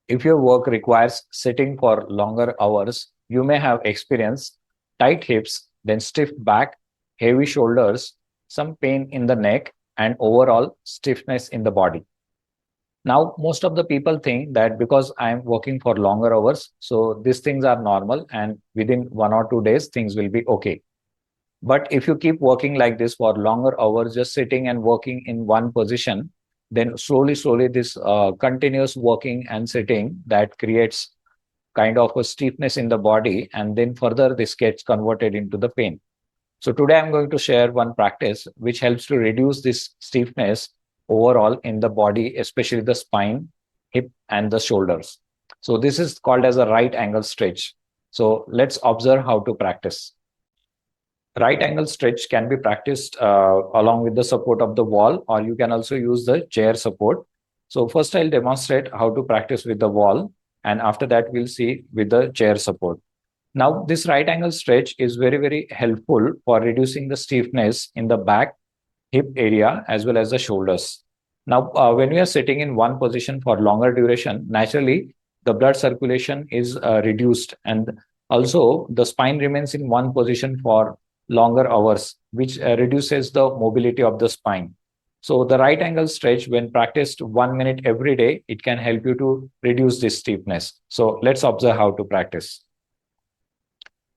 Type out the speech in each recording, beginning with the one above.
If your work requires sitting for longer hours, you may have experienced tight hips, then stiff back, heavy shoulders, some pain in the neck, and overall stiffness in the body. Now, most of the people think that because I'm working for longer hours, so these things are normal, and within 1 or 2 days, things will be okay. But if you keep working like this for longer hours, just sitting and working in one position, then slowly, this continuous working and sitting that creates kind of a stiffness in the body, and then further this gets converted into the pain. So today I'm going to share one practice which helps to reduce this stiffness overall in the body, especially the spine, hip, and the shoulders. So this is called as a right angle stretch. So let's observe how to practice. Right angle stretch can be practiced along with the support of the wall, or you can also use the chair support. So first I'll demonstrate how to practice with the wall, and after that we'll see with the chair support. Now, this right angle stretch is very helpful for reducing the stiffness in the back, hip area, as well as the shoulders. Now, when we are sitting in one position for longer duration, naturally, the blood circulation is reduced, and also the spine remains in one position for longer hours, which reduces the mobility of the spine. So the right angle stretch, when practiced 1 minute every day, it can help you to reduce this stiffness. So let's observe how to practice.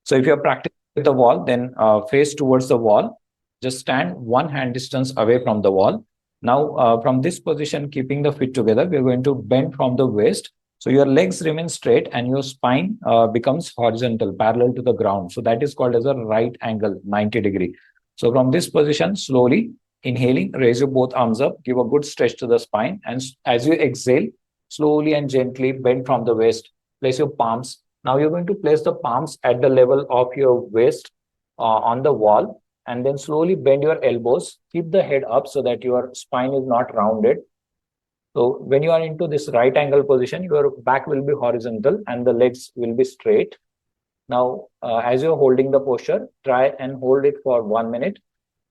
So if you're practicing with the wall, then face towards the wall. Just stand one hand distance away from the wall. Now, from this position, keeping the feet together, we're going to bend from the waist. So your legs remain straight and your spine becomes horizontal, parallel to the ground. So that is called as a right angle, 90 degree. So from this position, slowly inhaling, raise your both arms up, give a good stretch to the spine. And as you exhale, slowly and gently bend from the waist. Place your palms. Now you're going to place the palms at the level of your waist on the wall, and then slowly bend your elbows. Keep the head up so that your spine is not rounded. So when you are into this right angle position, your back will be horizontal and the legs will be straight. Now, as you're holding the posture, try and hold it for 1 minute.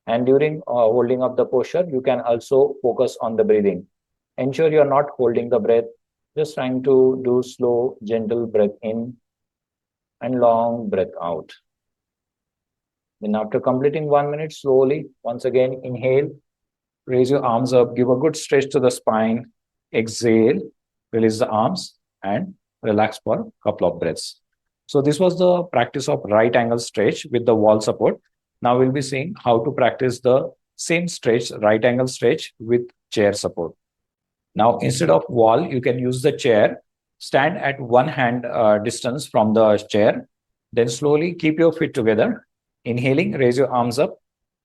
And during holding up the posture, you can also focus on the breathing. Ensure you're not holding the breath, just trying to do slow, gentle breath in and long breath out. Then after completing 1 minute, slowly, once again, inhale, raise your arms up, give a good stretch to the spine, exhale, release the arms, and relax for a couple of breaths. So this was the practice of right angle stretch with the wall support. Now we'll be seeing how to practice the same stretch, right angle stretch, with chair support. Now, instead of wall, you can use the chair. Stand at one hand distance from the chair. Then slowly keep your feet together. Inhaling, raise your arms up.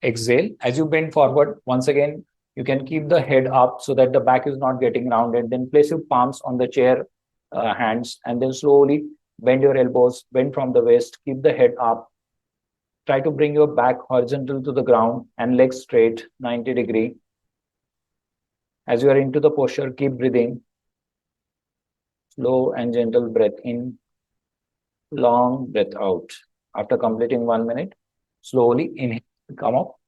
Exhale. As you bend forward, once again, you can keep the head up so that the back is not getting rounded. Then place your palms on the chair hands, and then slowly bend your elbows, bend from the waist, keep the head up. Try to bring your back horizontal to the ground and legs straight, 90 degree. As you are into the posture, keep breathing. Slow and gentle breath in, long breath out. After completing 1 minute, slowly inhale, come up,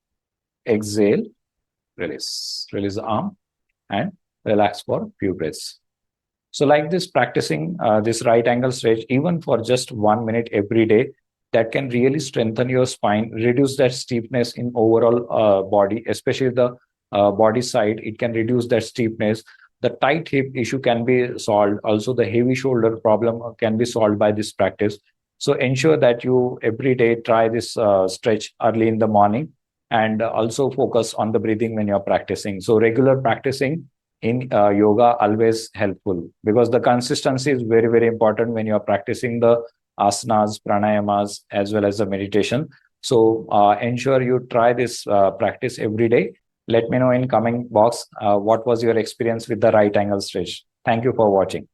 exhale, release. Release the arm and relax for a few breaths. So like this, practicing this right angle stretch, even for just 1 minute every day, that can really strengthen your spine, reduce that stiffness in overall body, especially the body side. It can reduce that stiffness. The tight hip issue can be solved. Also, the heavy shoulder problem can be solved by this practice. So ensure that you every day try this stretch early in the morning, and also focus on the breathing when you're practicing. So regular practicing in yoga always helpful, because the consistency is very important when you're practicing the asanas, pranayamas, as well as the meditation. So ensure you try this practice every day. Let me know in comment box what was your experience with the right angle stretch. Thank you for watching.